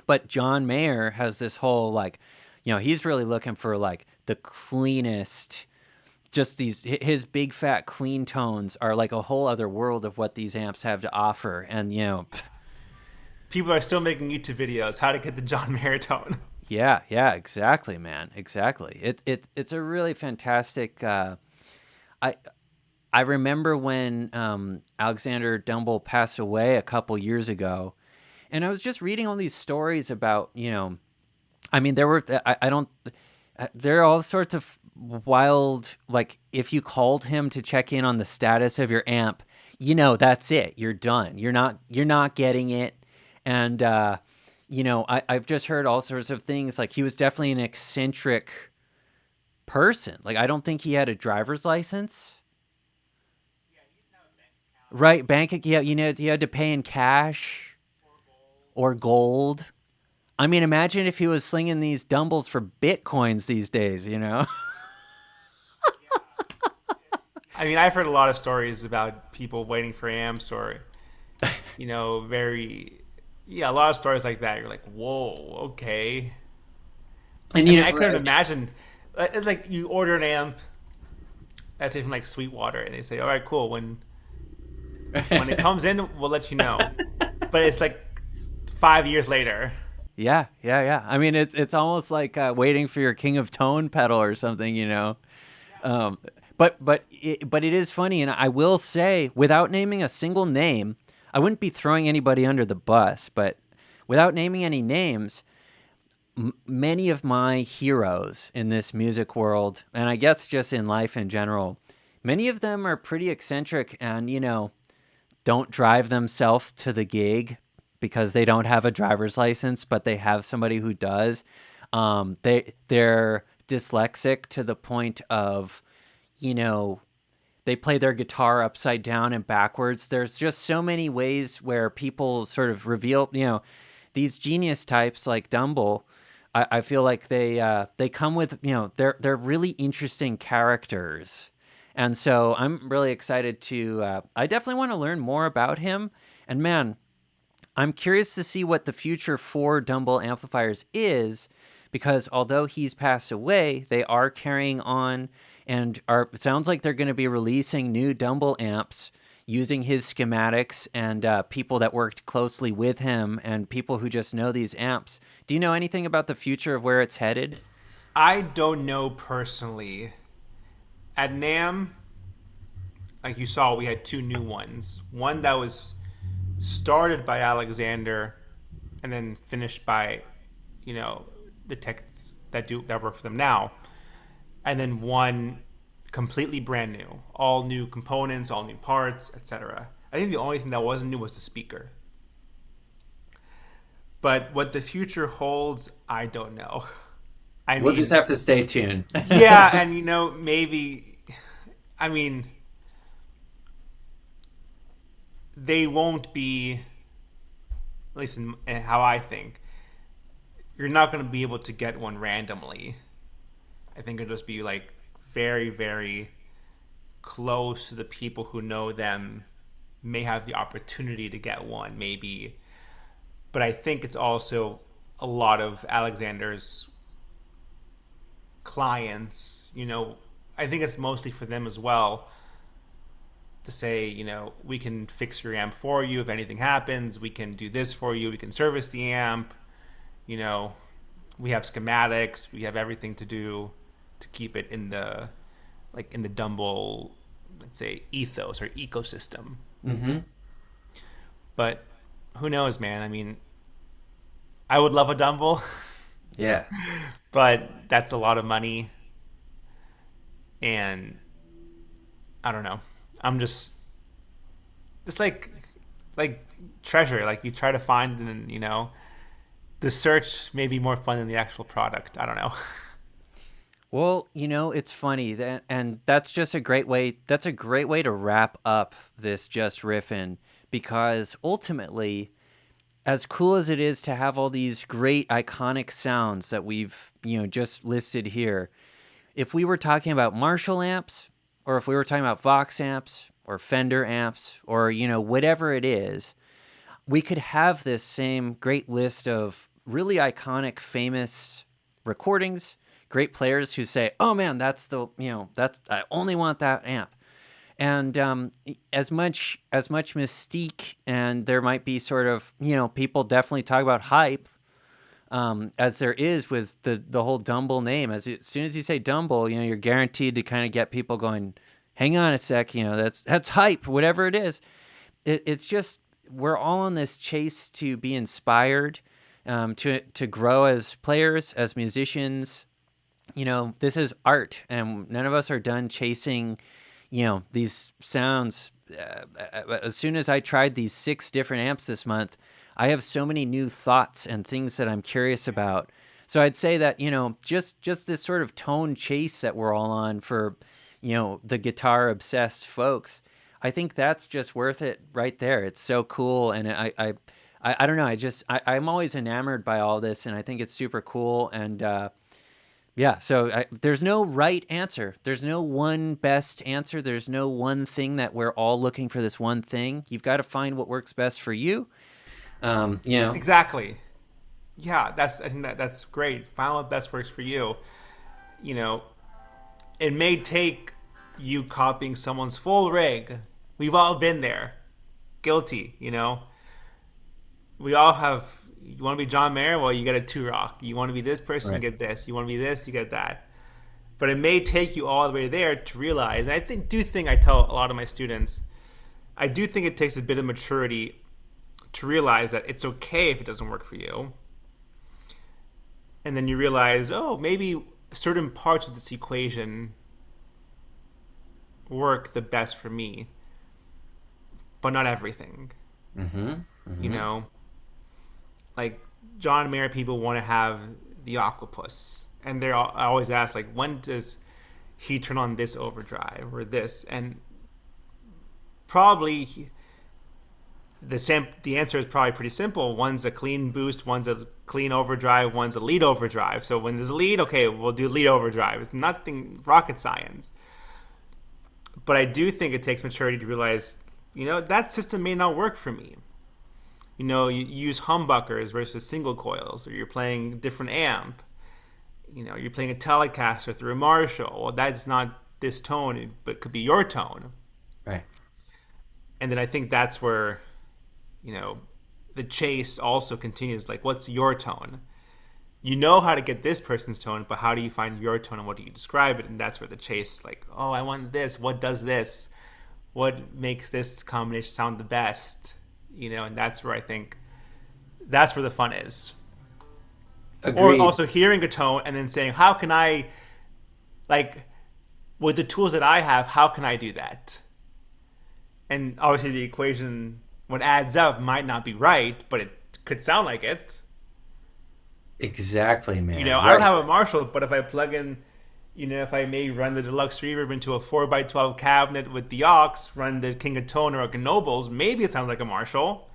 But John Mayer has this whole like, he's really looking for like the cleanest. Just his big fat clean tones are like a whole other world of what these amps have to offer. And People are still making YouTube videos how to get the John Mayer tone. Yeah, exactly, man, exactly. It's a really fantastic. I remember when Alexander Dumble passed away a couple years ago, and I was just reading all these stories about, I mean, there were, I don't, there are all sorts of wild, like, if you called him to check in on the status of your amp, that's it. You're done. You're not getting it. And, I've just heard all sorts of things. Like, he was definitely an eccentric person. Like, I don't think he had a driver's license. Right, yeah, you had to pay in cash or gold. I mean, imagine if he was slinging these dumbles for bitcoins these days. I mean, I've heard a lot of stories about people waiting for amps or, very, yeah, a lot of stories like that. You're like, whoa, okay. And I mean, I couldn't imagine. It's like you order an amp, that's it from like Sweetwater, and they say, all right, cool. When it comes in, we'll let you know. But it's like 5 years later. Yeah, yeah, yeah. I mean, it's almost like waiting for your King of Tone pedal or something. Um, but it is funny, and I will say, without naming a single name, I wouldn't be throwing anybody under the bus, but without naming any names, many of my heroes in this music world, and I guess just in life in general, many of them are pretty eccentric and, don't drive themselves to the gig because they don't have a driver's license, but they have somebody who does. They're dyslexic to the point of, you know, they play their guitar upside down and backwards. There's just so many ways where people sort of reveal, these genius types like Dumble. I feel like they come with, they're really interesting characters. And so I'm really excited to, I definitely want to learn more about him. And man, I'm curious to see what the future for Dumble amplifiers is, because although he's passed away, they are carrying on and it sounds like they're going to be releasing new Dumble amps using his schematics and people that worked closely with him and people who just know these amps. Do you know anything about the future of where it's headed? I don't know personally. At NAMM, like you saw, we had two new ones. One that was started by Alexander and then finished by, the tech that work for them now. And then one completely brand new, all new components, all new parts, etc. I think the only thing that wasn't new was the speaker. But what the future holds, I don't know. We'll just have to stay tuned. Yeah, and maybe, I mean, they won't be, at least in how I think, you're not going to be able to get one randomly. I think it'll just be like very, very close to the people who know them may have the opportunity to get one, maybe. But I think it's also a lot of Alexander's clients, I think it's mostly for them as well to say, we can fix your amp for you if anything happens. We can do this for you. We can service the amp. We have schematics. We have everything to do to keep it in the Dumble, let's say, ethos or ecosystem. Mm-hmm. But who knows, man? I mean, I would love a Dumble. Yeah. But that's a lot of money. And I don't know. I'm just like treasure. Like you try to find, and the search may be more fun than the actual product. I don't know. Well, it's funny that, and that's just a great way. That's a great way to wrap up this Just Riffin, because ultimately, as cool as it is to have all these great iconic sounds that we've just listed here, if we were talking about Marshall amps, or if we were talking about Vox amps or Fender amps, or whatever it is, we could have this same great list of really iconic, famous recordings, great players who say, "Oh man, that's I only want that amp." And as much mystique, and there might be sort of people definitely talk about hype, as there is with the whole Dumble name. As soon as you say Dumble, you're guaranteed to kind of get people going, hang on a sec, that's hype, whatever it is. It's just, we're all on this chase to be inspired, to grow as players, as musicians. This is art, and none of us are done chasing, these sounds. As soon as I tried these 6 different amps this month, I have so many new thoughts and things that I'm curious about. So I'd say that, just this sort of tone chase that we're all on for, the guitar obsessed folks, I think that's just worth it right there. It's so cool. And I don't know. I'm always enamored by all this, and I think it's super cool. And, yeah, so there's no right answer. There's no one best answer. There's no one thing that we're all looking for, this one thing. You've got to find what works best for you. Exactly. Yeah, I think that's great. Find what best works for you. It may take you copying someone's full rig. We've all been there. Guilty, We all have. You want to be John Mayer? Well, you get a 2-rock. You want to be this person, right. You get this. You want to be this, you get that. But it may take you all the way there to realize, and I tell a lot of my students, I do think it takes a bit of maturity to realize that it's okay if it doesn't work for you. And then you realize, maybe certain parts of this equation work the best for me, but not everything. Mm-hmm. Like John Mayer people want to have the Octopus, and I always ask, like, when does he turn on this overdrive or this? And probably the answer is probably pretty simple. One's a clean boost, one's a clean overdrive, one's a lead overdrive. So when there's a lead, okay, we'll do lead overdrive. It's nothing rocket science. But I do think it takes maturity to realize, that system may not work for me. You use humbuckers versus single coils, or you're playing different amp. You're playing a Telecaster through a Marshall. Well, that's not this tone, but it could be your tone. Right. And then I think that's where, the chase also continues. Like, what's your tone? You know how to get this person's tone, but how do you find your tone and what do you describe it? And that's where the chase is like, I want this. What does this? What makes this combination sound the best? And that's where I think that's where the fun is. Agreed. Or also hearing a tone and then saying, how can I, with the tools that I have, how can I do that? And obviously the equation, what adds up, might not be right, but it could sound like it. Exactly, man. I don't have a Marshall, but if I plug in, if I may run the deluxe reverb into a 4x12 cabinet with the aux, run the King of Tone or a Nobles, maybe it sounds like a Marshall.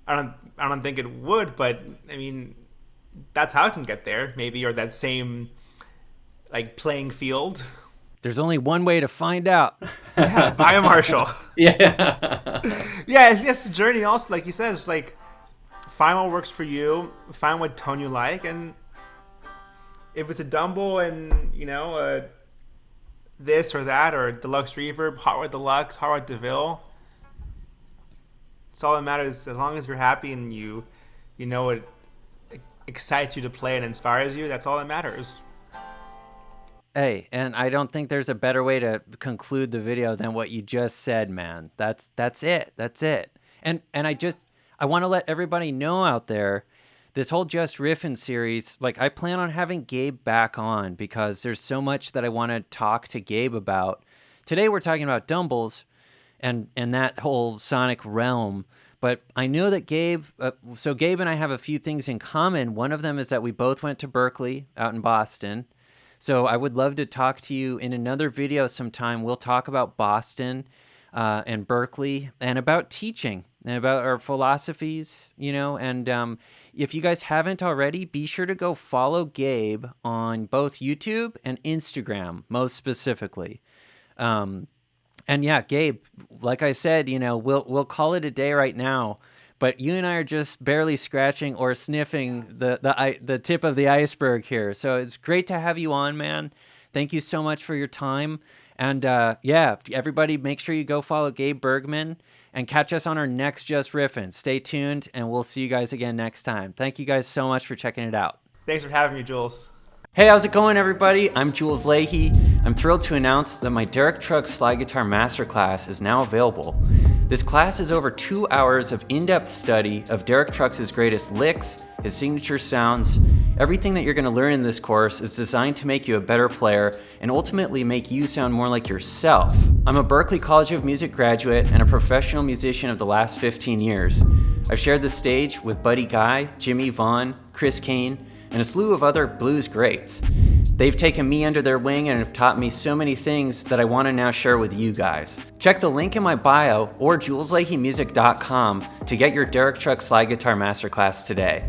I don't think it would, but I mean, that's how it can get there, maybe, or that same playing field. There's only one way to find out. Yeah, buy a Marshall. Yeah. Yeah, it's the journey also, like you said. It's like, find what works for you, find what tone you like, and if it's a Dumble and, this or that, or deluxe reverb, hot rod deluxe, hot rod DeVille, it's all that matters. As long as you're happy and you know it excites you to play and inspires you, that's all that matters. Hey, and I don't think there's a better way to conclude the video than what you just said, man. That's it. That's it. And I want to let everybody know out there, this whole Just Riffin series, I plan on having Gabe back on because there's so much that I want to talk to Gabe about. Today we're talking about Dumbles and that whole sonic realm. But I know that Gabe and I have a few things in common. One of them is that we both went to Berkeley out in Boston. So I would love to talk to you in another video sometime. We'll talk about Boston and Berkeley and about teaching and about our philosophies, and if you guys haven't already, be sure to go follow Gabe on both YouTube and Instagram, most specifically. And yeah, Gabe, like I said, we'll call it a day right now. But you and I are just barely scratching or sniffing the tip of the iceberg here. So it's great to have you on, man. Thank you so much for your time. And yeah, everybody make sure you go follow Gabe Bergman and catch us on our next Just Riffin'. Stay tuned, and we'll see you guys again next time. Thank you guys so much for checking it out. Thanks for having me, Jules. Hey, how's it going, everybody? I'm Jules Leyhe. I'm thrilled to announce that my Derek Trucks Slide Guitar Masterclass is now available. This class is over 2 hours of in-depth study of Derek Trucks' greatest licks, his signature sounds. Everything that you're going to learn in this course is designed to make you a better player and ultimately make you sound more like yourself. I'm a Berklee College of Music graduate and a professional musician of the last 15 years. I've shared the stage with Buddy Guy, Jimmy Vaughn, Chris Kane, and a slew of other blues greats. They've taken me under their wing and have taught me so many things that I want to now share with you guys. Check the link in my bio or JulesLeyhemusic.com to get your Derek Trucks Slide Guitar Masterclass today.